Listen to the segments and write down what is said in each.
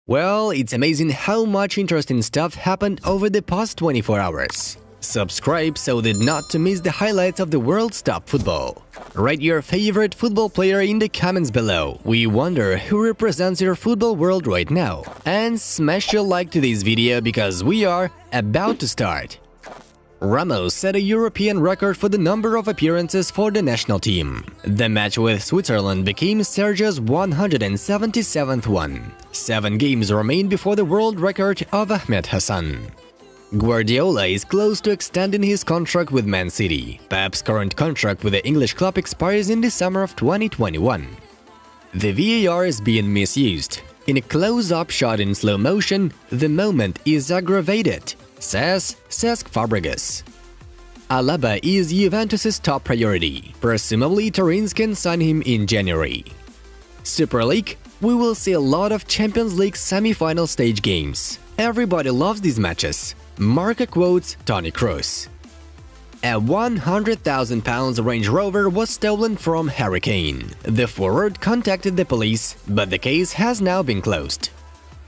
Well, it's amazing how much interesting stuff happened over the past 24 hours. Subscribe so that not to miss the highlights of the world's top football. Write your favorite football player in the comments below. We wonder who represents your football world right now. And smash your like to this video because we are about to start. Ramos set a European record for the number of appearances for the national team. The match with Switzerland became Sergio's 177th one. 7 games remain before the world record of Ahmed Hassan. Guardiola is close to extending his contract with Man City. Pep's current contract with the English club expires in the summer of 2021. The VAR is being misused. In a close-up shot in slow motion, the moment is aggravated, says Cesc Fabregas. Alaba is Juventus' top priority. Presumably, Turin can sign him in January. Super League, we will see a lot of Champions League semi-final stage games. Everybody loves these matches. Marca quotes Toni Kroos. A £100,000 Range Rover was stolen from Harry Kane. The forward contacted the police, but the case has now been closed.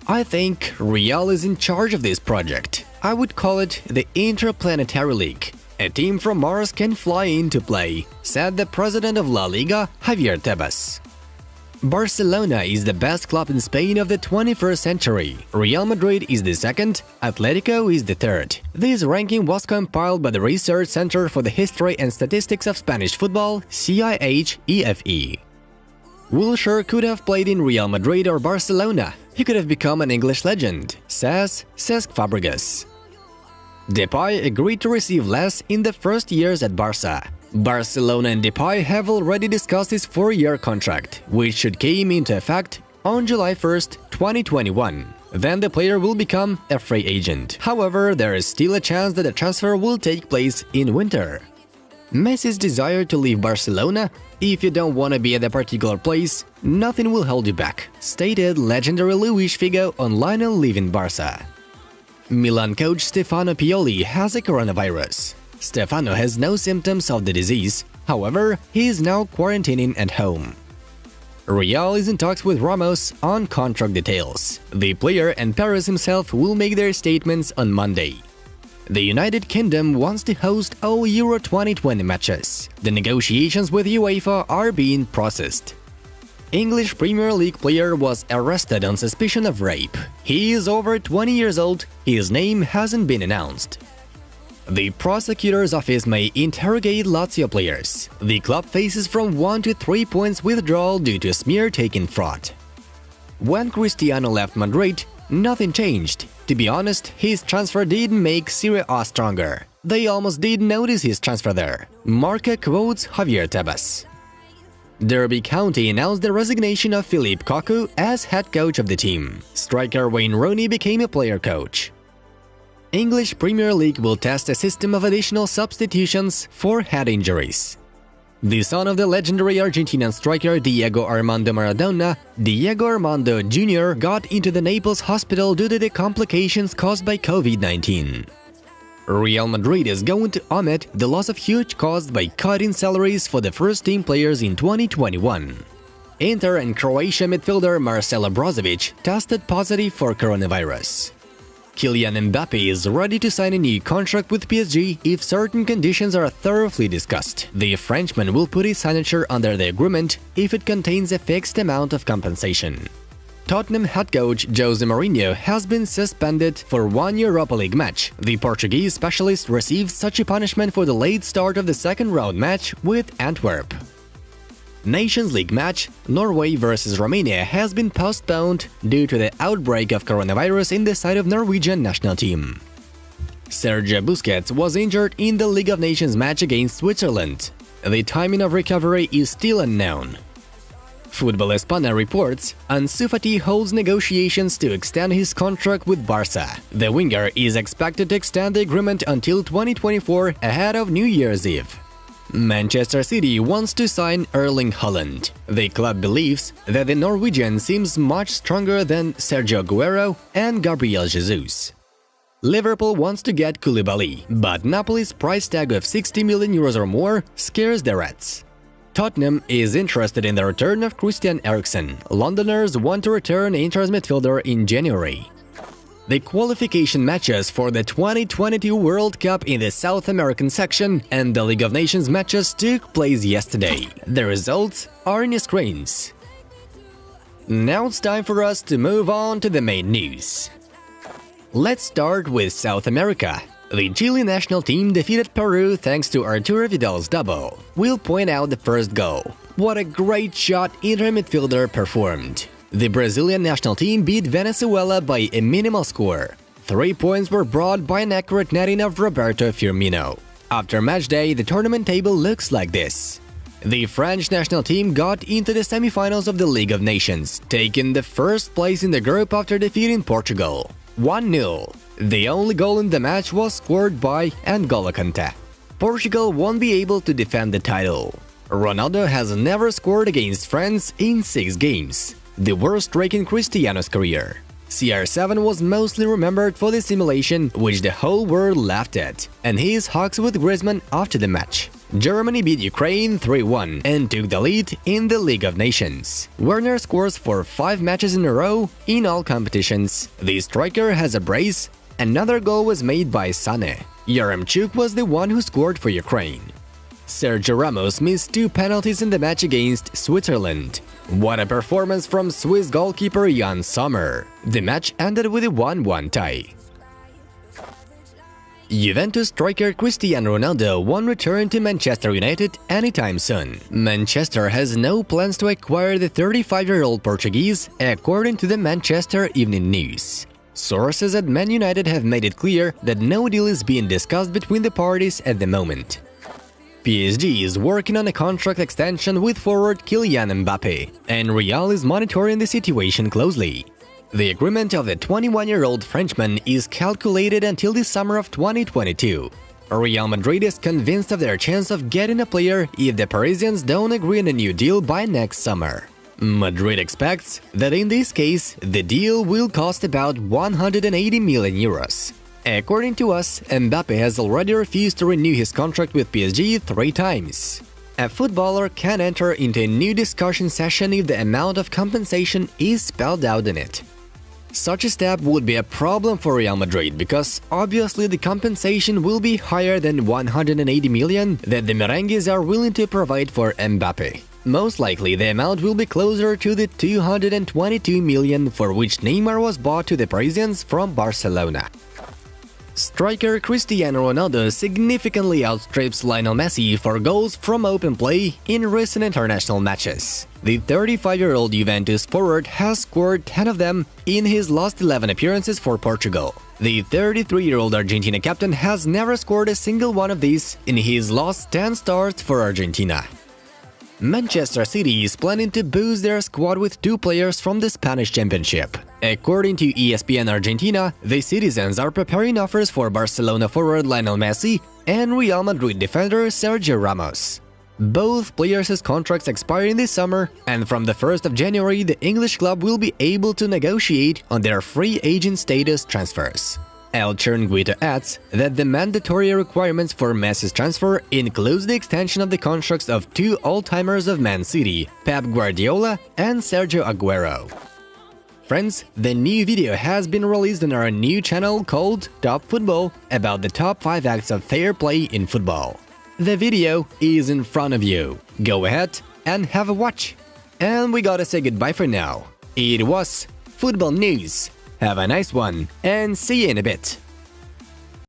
I think Real is in charge of this project. I would call it the Interplanetary League. A team from Mars can fly in to play, said the president of La Liga, Javier Tebas. Barcelona is the best club in Spain of the 21st century. Real Madrid is the second, Atletico is the third. This ranking was compiled by the Research Center for the History and Statistics of Spanish Football, CIHEFE. Wilshere could have played in Real Madrid or Barcelona. He could have become an English legend, says Cesc Fabregas. Depay agreed to receive less in the first years at Barca. Barcelona and Depay have already discussed his 4-year contract, which should came into effect on July 1st, 2021. Then the player will become a free agent. However, there is still a chance that the transfer will take place in winter. Messi's desire to leave Barcelona. If you don't want to be at a particular place, nothing will hold you back, stated legendary Luis Figo on Lionel leaving Barca. Milan coach Stefano Pioli has a coronavirus. Stefano has no symptoms of the disease, however, he is now quarantining at home. Real is in talks with Ramos on contract details. The player and Perez himself will make their statements on Monday. The United Kingdom wants to host all Euro 2020 matches. The negotiations with UEFA are being processed. English Premier League player was arrested on suspicion of rape. He is over 20 years old, his name hasn't been announced. The prosecutor's office may interrogate Lazio players. The club faces from 1 to 3 points withdrawal due to smear-taking fraud. When Cristiano left Madrid, nothing changed. To be honest, his transfer didn't make Serie A stronger. They almost didn't notice his transfer there. Marca quotes Javier Tebas. Derby County announced the resignation of Philippe Cocu as head coach of the team. Striker Wayne Rooney became a player coach. English Premier League will test a system of additional substitutions for head injuries. The son of the legendary Argentinian striker Diego Armando Maradona, Diego Armando Jr. got into the Naples hospital due to the complications caused by COVID-19. Real Madrid is going to omit the loss of huge costs by cutting salaries for the first-team players in 2021. Inter and Croatia midfielder Marcelo Brozovic tested positive for coronavirus. Kylian Mbappe is ready to sign a new contract with PSG if certain conditions are thoroughly discussed. The Frenchman will put his signature under the agreement if it contains a fixed amount of compensation. Tottenham head coach Jose Mourinho has been suspended for 1 Europa League match. The Portuguese specialist received such a punishment for the late start of the second-round match with Antwerp. Nations League match, Norway vs Romania, has been postponed due to the outbreak of coronavirus in the side of Norwegian national team. Sergio Busquets was injured in the League of Nations match against Switzerland. The timing of recovery is still unknown. Football España reports Ansu Fati holds negotiations to extend his contract with Barca. The winger is expected to extend the agreement until 2024 ahead of New Year's Eve. Manchester City wants to sign Erling Haaland. The club believes that the Norwegian seems much stronger than Sergio Aguero and Gabriel Jesus. Liverpool wants to get Koulibaly, but Napoli's price tag of 60 million euros or more scares the Reds. Tottenham is interested in the return of Christian Eriksen. Londoners want to return Inter's midfielder in January. The qualification matches for the 2022 World Cup in the South American section and the League of Nations matches took place yesterday. The results are in your screens. Now it's time for us to move on to the main news. Let's start with South America. The Chile national team defeated Peru thanks to Arturo Vidal's double. We'll point out the first goal. What a great shot Inter midfielder performed. The Brazilian national team beat Venezuela by a minimal score. 3 points were brought by an accurate netting of Roberto Firmino. After match day, the tournament table looks like this. The French national team got into the semifinals of the League of Nations, taking the first place in the group after defeating Portugal 1-0. The only goal in the match was scored by N'Golo Kanté. Portugal won't be able to defend the title. Ronaldo has never scored against France in 6 games, the worst streak in Cristiano's career. CR7 was mostly remembered for the simulation which the whole world laughed at, and his hugs with Griezmann after the match. Germany beat Ukraine 3-1 and took the lead in the League of Nations. Werner scores for 5 matches in a row in all competitions. The striker has a brace. Another goal was made by Sané. Yaremchuk was the one who scored for Ukraine. Sergio Ramos missed 2 penalties in the match against Switzerland. What a performance from Swiss goalkeeper Jan Sommer. The match ended with a 1-1 tie. Juventus striker Cristiano Ronaldo won't return to Manchester United anytime soon. Manchester has no plans to acquire the 35-year-old Portuguese, according to the Manchester Evening News. Sources at Man United have made it clear that no deal is being discussed between the parties at the moment. PSG is working on a contract extension with forward Kylian Mbappé, and Real is monitoring the situation closely. The agreement of the 21-year-old Frenchman is calculated until the summer of 2022. Real Madrid is convinced of their chance of getting a player if the Parisians don't agree on a new deal by next summer. Madrid expects that in this case, the deal will cost about 180 million euros. According to us, Mbappé has already refused to renew his contract with PSG 3 times. A footballer can enter into a new discussion session if the amount of compensation is spelled out in it. Such a step would be a problem for Real Madrid because obviously the compensation will be higher than 180 million that the Merengues are willing to provide for Mbappé. Most likely the amount will be closer to the 222 million for which Neymar was bought to the Parisians from Barcelona. Striker Cristiano Ronaldo significantly outstrips Lionel Messi for goals from open play in recent international matches. The 35-year-old Juventus forward has scored 10 of them in his last 11 appearances for Portugal. The 33-year-old Argentina captain has never scored a single one of these in his last 10 starts for Argentina. Manchester City is planning to boost their squad with 2 players from the Spanish Championship. According to ESPN Argentina, the citizens are preparing offers for Barcelona forward Lionel Messi and Real Madrid defender Sergio Ramos. Both players' contracts expire in this summer, and from the 1st of January, the English club will be able to negotiate on their free agent status transfers. El Chernguito adds that the mandatory requirements for Messi's transfer includes the extension of the contracts of 2 old-timers of Man City, Pep Guardiola and Sergio Aguero. Friends, the new video has been released on our new channel called Top Football about the top 5 acts of fair play in football. The video is in front of you. Go ahead and have a watch. And we gotta say goodbye for now. It was Football News. Have a nice one, and see you in a bit.